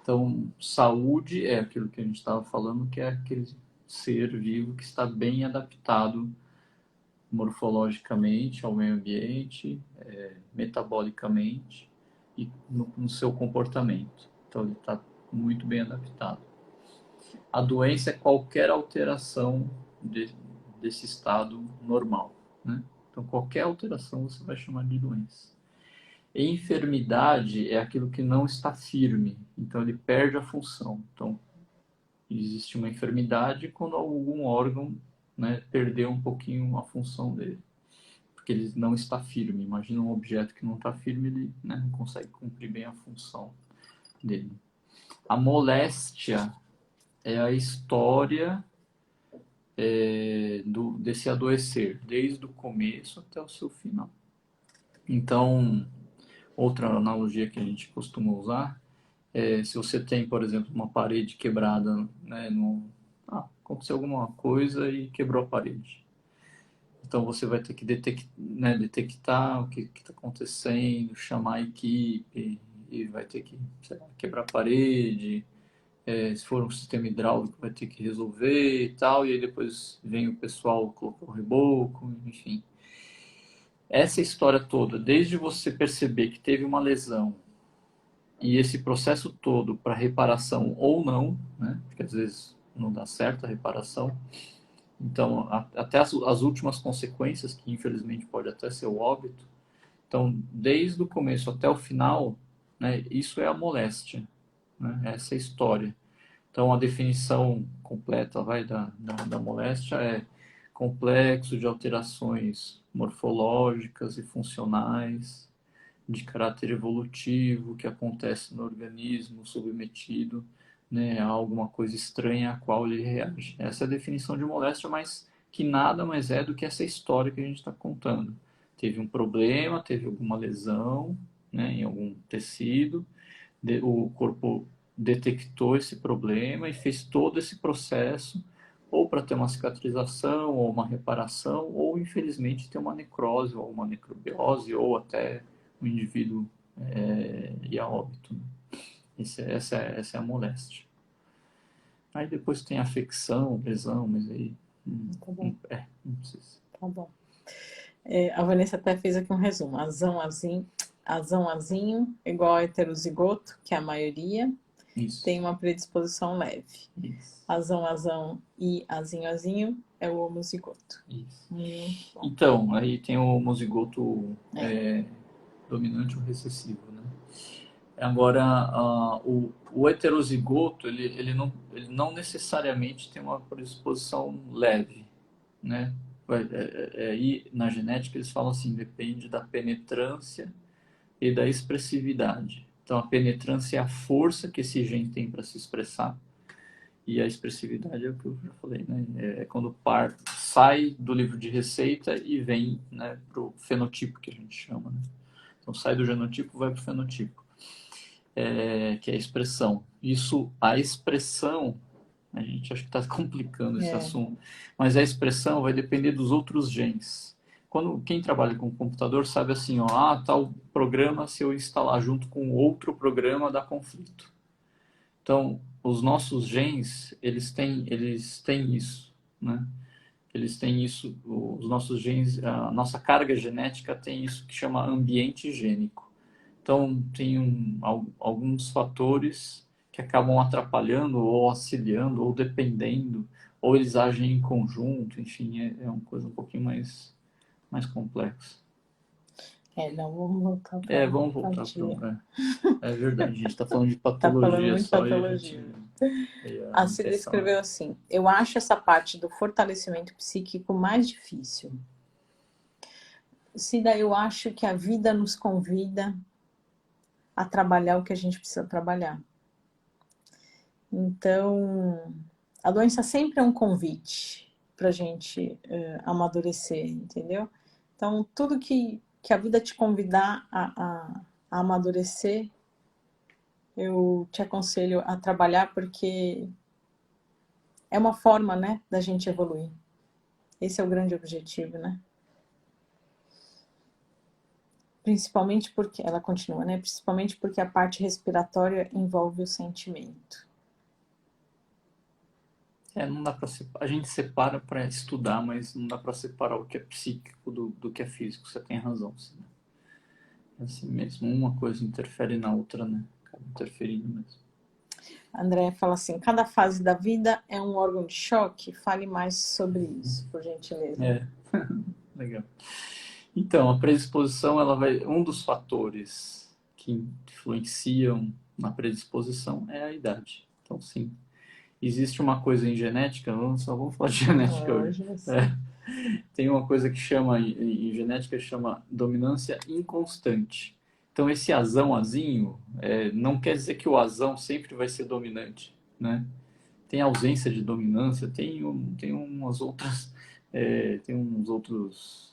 Então, saúde é aquilo que a gente estava falando, que é aquele ser vivo que está bem adaptado morfologicamente ao meio ambiente, metabolicamente e no seu comportamento. Então, ele está muito bem adaptado. A doença é qualquer alteração desse estado normal, né? Então, qualquer alteração você vai chamar de doença. Enfermidade é aquilo que não está firme, então ele perde a função. Então, existe uma enfermidade quando algum órgão, né, perdeu um pouquinho a função dele, porque ele não está firme. Imagina um objeto que não está firme, ele, né, não consegue cumprir bem a função dele. A moléstia é a história desse adoecer, desde o começo até o seu final. Então, outra analogia que a gente costuma usar se você tem, por exemplo, uma parede quebrada, né, aconteceu alguma coisa e quebrou a parede. Então você vai ter que detectar o que está acontecendo, chamar a equipe e vai ter que, sei lá, quebrar a parede. Se for um sistema hidráulico, vai ter que resolver e tal. E aí depois vem o pessoal colocar o reboco, enfim. Essa história toda, desde você perceber que teve uma lesão e esse processo todo para reparação ou não, né? Porque às vezes não dá certo a reparação. Então, até as últimas consequências, que infelizmente pode até ser o óbito. Então, desde o começo até o final, né, isso é a moléstia, né? Essa é a história. Então, a definição completa da moléstia é complexo de alterações morfológicas e funcionais de caráter evolutivo que acontece no organismo submetido, né, a alguma coisa estranha a qual ele reage. Essa é a definição de moléstia, mas que nada mais é do que essa história que a gente está contando. Teve um problema, teve alguma lesão, né, em algum tecido, o corpo detectou esse problema e fez todo esse processo ou para ter uma cicatrização, ou uma reparação, ou infelizmente ter uma necrose, ou uma necrobiose, ou até o indivíduo ir a óbito. Essa é a moléstia. Aí depois tem afecção, lesão, mas aí Tá bom. não precisa. Tá bom. A Vanessa até fez aqui um resumo. Azão, azinho igual a heterozigoto, que é a maioria. Isso, tem uma predisposição leve. isso, Azão e azinho é o homozigoto. isso. Bom. Então, aí tem o homozigoto É. dominante ou recessivo, né? Agora, o heterozigoto, ele não necessariamente tem uma predisposição leve, né? Aí na genética eles falam assim, depende da penetrância e da expressividade. Então, a penetrância é a força que esse gene tem para se expressar, e a expressividade é o que eu já falei, né? É quando o par sai do livro de receita e vem, né, para o fenotipo, que a gente chama, né? Então, sai do genotipo, vai para o fenotipo, que é a expressão. A expressão, a gente acha que está complicando esse assunto, mas a expressão vai depender dos outros genes. Quem trabalha com computador sabe assim, ó, tal programa, se eu instalar junto com outro programa, dá conflito. Então, os nossos genes, eles têm isso, né? Eles têm isso, os nossos genes, a nossa carga genética tem isso que chama ambiente gênico. Então, tem alguns fatores que acabam atrapalhando ou auxiliando ou dependendo, ou eles agem em conjunto, enfim, é uma coisa um pouquinho mais complexa. Não, vamos voltar para Vamos voltar para... É verdade, a gente está falando de Tá falando patologia muito de só e a gente... patologia. A Cida escreveu assim: eu acho essa parte do fortalecimento psíquico mais difícil. Cida, eu acho que a vida nos convida a trabalhar o que a gente precisa trabalhar. Então, a doença sempre é um convite para a gente amadurecer, entendeu? Então, tudo que a vida te convidar a amadurecer, eu te aconselho a trabalhar, porque é uma forma, né, da gente evoluir. Esse é o grande objetivo, né? Principalmente porque, ela continua, né? Principalmente porque a parte respiratória envolve o sentimento. Não dá para separar. A gente separa para estudar, mas não dá para separar o que é psíquico do que é físico. Você tem razão, sim. É assim mesmo, uma coisa interfere na outra, né? Acaba interferindo mesmo. André fala assim: cada fase da vida é um órgão de choque? Fale mais sobre isso, por gentileza. Legal. Então, a predisposição, um dos fatores que influenciam na predisposição é a idade. Então, sim, existe uma coisa em genética, só vamos falar de genética hoje. Tem uma coisa que chama, em genética, chama dominância inconstante. Então, esse azinho, não quer dizer que o azão sempre vai ser dominante, né? Tem ausência de dominância, tem uns outros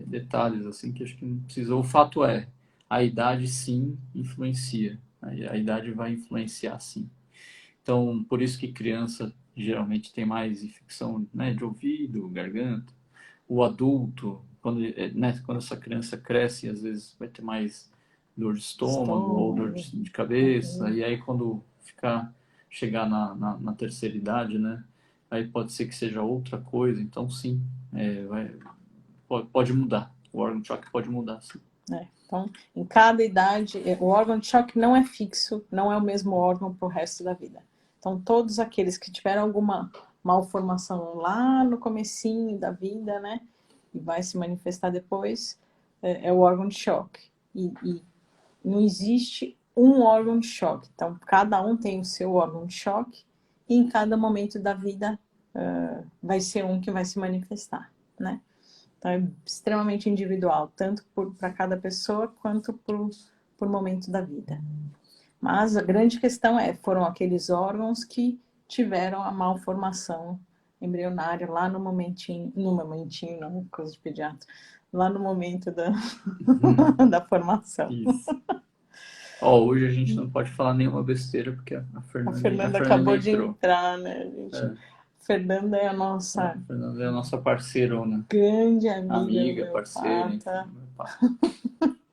detalhes assim que acho que não precisa. O fato é, a idade sim influencia, a idade vai influenciar sim. Então, por isso que criança geralmente tem mais infecção, né, de ouvido, garganta. O adulto, quando essa criança cresce, às vezes vai ter mais dor de estômago ou dor de cabeça. E aí, quando chegar na terceira idade, né, aí pode ser que seja outra coisa. Então, sim, pode mudar. O órgão de choque pode mudar, sim. Então, em cada idade, o órgão de choque não é fixo, não é o mesmo órgão para o resto da vida. Então, todos aqueles que tiveram alguma malformação lá no comecinho da vida, né, e vai se manifestar depois, é o órgão de choque. E não existe um órgão de choque. Então, cada um tem o seu órgão de choque e em cada momento da vida vai ser um que vai se manifestar, né? Então, é extremamente individual, tanto para cada pessoa quanto por momento da vida. Mas a grande questão foram aqueles órgãos que tiveram a malformação embrionária lá no momentinho não, coisa de pediatra, lá no momento da formação. Isso. Hoje a gente não pode falar nenhuma besteira, porque a Fernanda acabou entrou. De entrar, né, gente? Fernanda é a nossa... A Fernanda é a nossa parceirona. Grande amiga, parceira, enfim,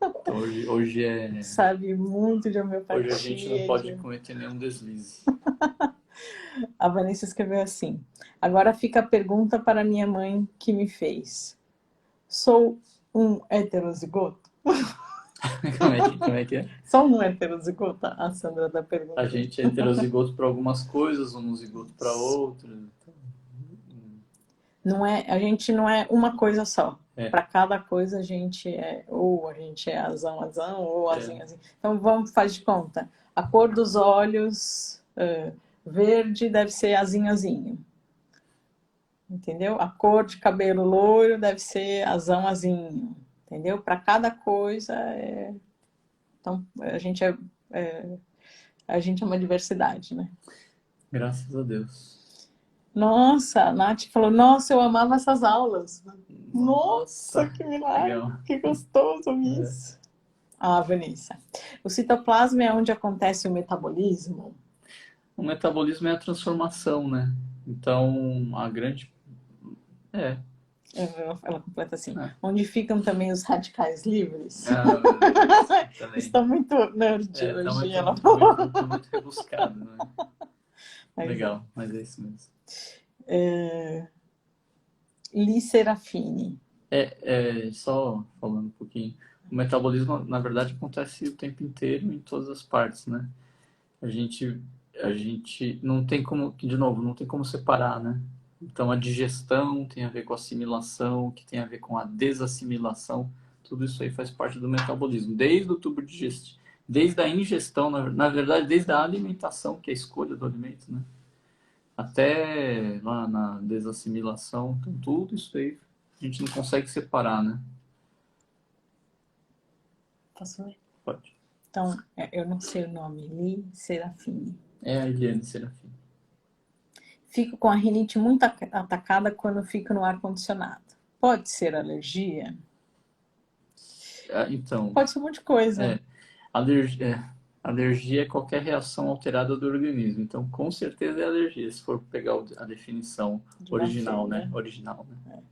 então hoje é... Sabe muito de homeopatia. Hoje a gente não pode cometer nenhum deslize. A Vanessa escreveu assim: agora fica a pergunta para minha mãe que me fez. Sou um heterozigoto? Como é que é? Só um heterozigota, a Sandra da A pergunta. gente é heterozigoto para algumas coisas, homozigoto para outras. Então, Não é, a gente não é uma coisa só. é, Para cada coisa a gente é azão, azão, ou é, azinho, azinho. Então vamos fazer de conta. A cor dos olhos, verde deve ser azinho, azinho. Entendeu? A cor de cabelo loiro deve ser azão, azinho. Entendeu? Para cada coisa, então a gente é uma diversidade, né? graças a Deus. Nossa, a Nath falou, nossa, eu amava essas aulas. Nossa, Nossa, que milagre, legal. que gostoso É. isso. Ah, Vanessa. O citoplasma é onde acontece o metabolismo? O metabolismo é a transformação, né? Então, a grande. É. Ela completa assim. É. Onde ficam também os radicais livres? Ah, meu Deus. Também. Está muito nerd É, hoje, ela falou. tá muito rebuscado, né? Mas é. Legal, mas é isso mesmo. Li Serafine. Só falando um pouquinho. O metabolismo, na verdade, acontece o tempo inteiro em todas as partes, né? A gente, a gente não tem como, de novo, não tem como separar, né? Então, a digestão tem a ver com a assimilação, que tem a ver com a desassimilação, tudo isso aí faz parte do metabolismo, desde o tubo digestivo, desde a ingestão, na verdade, desde a alimentação, que é a escolha do alimento, né? Até lá na desassimilação, então tudo isso aí a gente não consegue separar, né? Posso ler? Pode. Então, eu não sei o nome. Li Serafine. É a Eliane Serafim. Fico com a rinite muito atacada quando fico no ar-condicionado. Pode ser alergia? Então, Pode ser um monte de coisa. alergia é qualquer reação alterada do organismo. Então, com certeza é alergia, se for pegar a definição De original, né? bactéria. Original, né?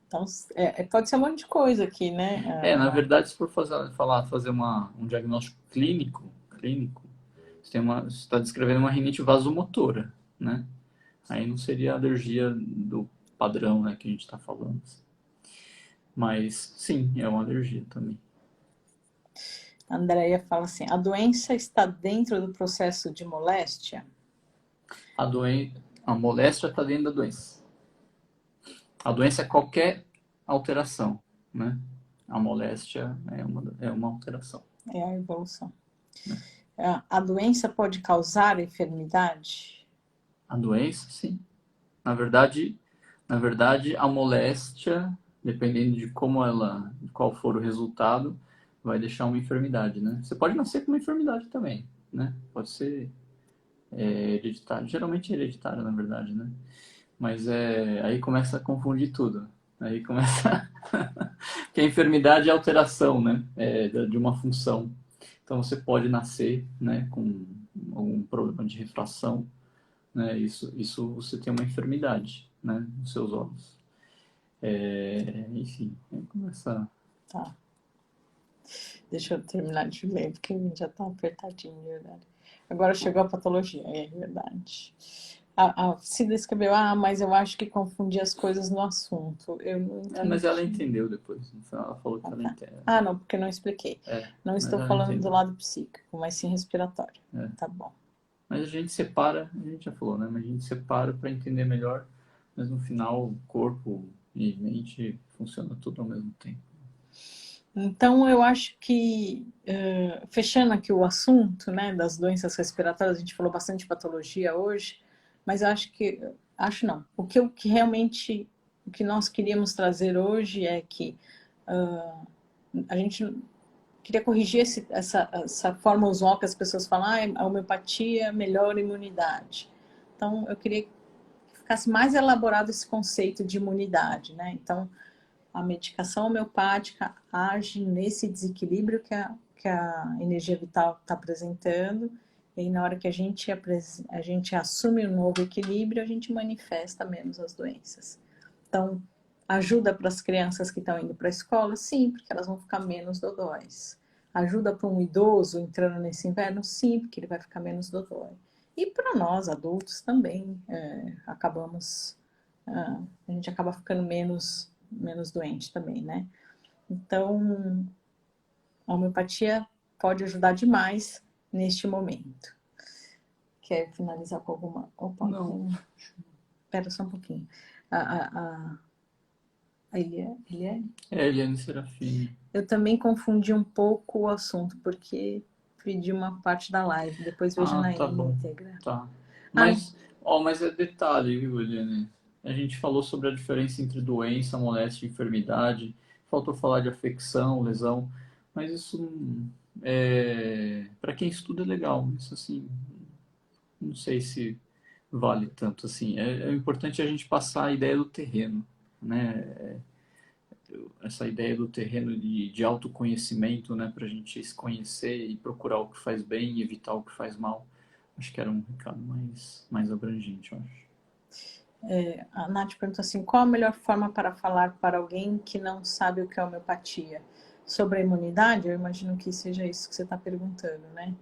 Então, pode ser um monte de coisa aqui, né? Na verdade, se for fazer um diagnóstico clínico, você está descrevendo uma rinite vasomotora, né? Aí não seria a alergia do padrão, né, que a gente está falando. Mas, sim, é uma alergia também. A Andrea fala assim, a doença está dentro do processo de moléstia? A moléstia está dentro da doença. A doença é qualquer alteração, né? A moléstia é uma alteração. É a evolução. A doença pode causar enfermidade? A doença, sim. Na verdade, a moléstia, dependendo de qual for o resultado, vai deixar uma enfermidade, né? Você pode nascer com uma enfermidade também, né? Pode ser hereditário. Geralmente é hereditário, na verdade, né? Mas aí começa a confundir tudo. Aí começa. Que a enfermidade é alteração, né? De uma função. Então você pode nascer, né, com algum problema de refração, né? Isso você tem uma enfermidade, né, nos seus olhos. Enfim, aí começa. Tá. Deixa eu terminar de ler, porque a gente já está apertadinho, de verdade. Agora chegou a patologia, é verdade. A Cida escreveu, mas eu acho que confundi as coisas no assunto. Eu não entendi. Mas ela entendeu depois. Então ela falou que ela Tá. entende. Não, porque não expliquei. Não Mas estou ela falando do entendeu. lado psíquico, mas sim respiratório. Tá bom. Mas a gente separa, a gente já falou, né? Mas a gente separa para entender melhor. Mas no final, corpo e mente funciona tudo ao mesmo tempo. Então, eu acho que, fechando aqui o assunto, né, das doenças respiratórias, a gente falou bastante de patologia hoje, mas eu acho não, o que realmente, o que nós queríamos trazer hoje é que a gente queria corrigir essa forma usual que as pessoas falam, a homeopatia melhora a imunidade. Então, eu queria que ficasse mais elaborado esse conceito de imunidade, né? Então, a medicação homeopática age nesse desequilíbrio que a energia vital está apresentando, e aí na hora que a gente assume um novo equilíbrio, a gente manifesta menos as doenças. Então, ajuda para as crianças que estão indo para a escola? Sim, porque elas vão ficar menos dodóis. Ajuda para um idoso entrando nesse inverno? Sim, porque ele vai ficar menos dodói. E para nós, adultos, também a gente acaba ficando menos doente também, né? Então, A homeopatia pode ajudar demais neste momento. Quer finalizar com alguma... Opa, Não. Espera só um pouquinho. A Eliane? Eliane Serafini. Eu também confundi um pouco o assunto, porque pedi uma parte da live. Depois vejo na Tá bom. íntegra. Tá. Mas é detalhe, viu, Eliane? A gente falou sobre a diferença entre doença, moléstia e enfermidade. Faltou falar de afecção, lesão. Mas isso, para quem estuda, é legal. Isso, assim, não sei se vale tanto assim. É importante a gente passar a ideia do terreno, né? Essa ideia do terreno de autoconhecimento, né? Para a gente se conhecer e procurar o que faz bem e evitar o que faz mal. Acho que era um recado mais abrangente, eu acho. A Nath perguntou assim, qual a melhor forma para falar para alguém que não sabe o que é homeopatia? Sobre a imunidade? Eu imagino que seja isso que você está perguntando, né?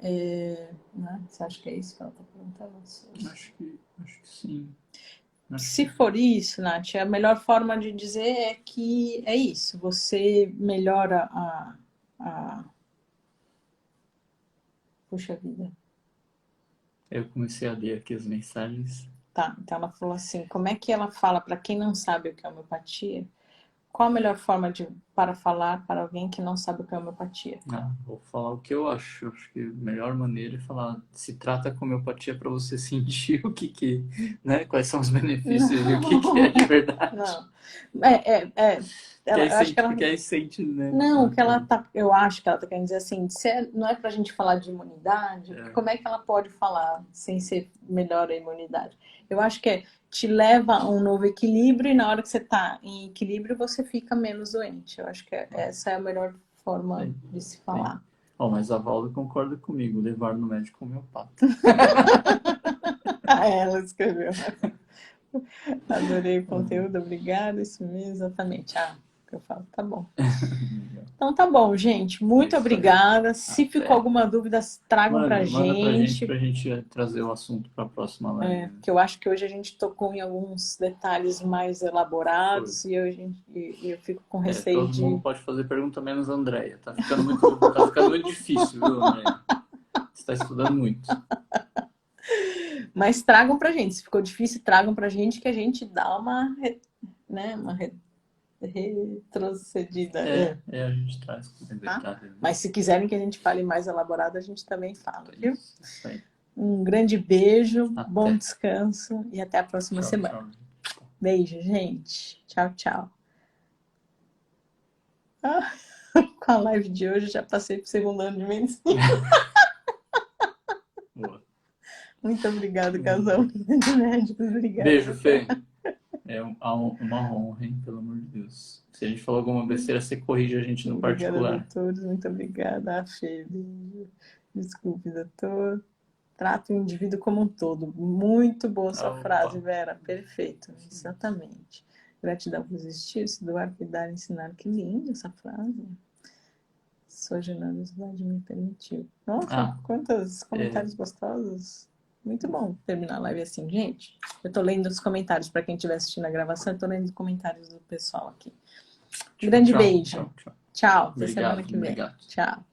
Né? Você acha que é isso que ela está perguntando? Acho que sim. Se for isso, Nath, a melhor forma de dizer é que é isso. Você melhora Puxa vida. Eu comecei a ler aqui as mensagens. Tá, então ela falou assim, como é que ela fala para quem não sabe o que é homeopatia? Qual a melhor forma para falar para alguém que não sabe o que é homeopatia? Vou falar o que eu acho. Acho que a melhor maneira é falar, se trata com homeopatia para você sentir o que, né? Quais são os benefícios e o que é de verdade. Não. Porque aí sente, né? Não, que ela tá, eu acho que ela tá querendo dizer assim, não é pra gente falar de imunidade, como é que ela pode falar sem ser melhor a imunidade? Eu acho que te leva a um novo equilíbrio e na hora que você tá em equilíbrio você fica menos doente. Eu acho que essa é a melhor forma de se falar. Mas a Valda concorda comigo, levar no médico homeopata. Ela escreveu. Adorei o conteúdo, obrigada, isso mesmo, exatamente. Que eu falo, tá bom. Então tá bom, gente. Muito obrigada. Se ficou alguma dúvida, tragam pra gente. Pra gente trazer o assunto para a próxima live. Que eu acho que hoje a gente tocou em alguns detalhes mais elaborados e eu fico com receio todo mundo pode fazer pergunta menos a Andréia. Tá ficando muito difícil, viu, Andréia? Você está estudando muito. Mas tragam pra gente. Se ficou difícil, tragam pra gente que a gente dá uma retrocedida. A gente traz com detalhe. Mas se quiserem que a gente fale mais elaborado, a gente também fala, viu? Isso aí. Um grande beijo, bom descanso e até a próxima semana. Tchau. Beijo, gente. Tchau, tchau. Com a live de hoje, já passei pro segundo ano de medicina. Boa. Muito obrigado, casal de médicos. Obrigada. Beijo, Fê. É uma honra, hein? Pelo amor de Deus. Se a gente falou alguma besteira, você corrige a gente no particular. Obrigada a todos, muito obrigada. Fê, desculpe, doutor. Trata o indivíduo como um todo. Muito boa sua frase, Vera. Perfeito. Exatamente. Gratidão por existir, se doar, cuidar, ensinar. Que linda essa frase. Sua generosidade me permitiu. Nossa, quantos comentários gostosos. Muito bom terminar a live assim, gente. Eu tô lendo os comentários, para quem estiver assistindo a gravação, eu tô lendo os comentários do pessoal aqui. Grande beijo. Tchau. Até semana que vem. Tchau.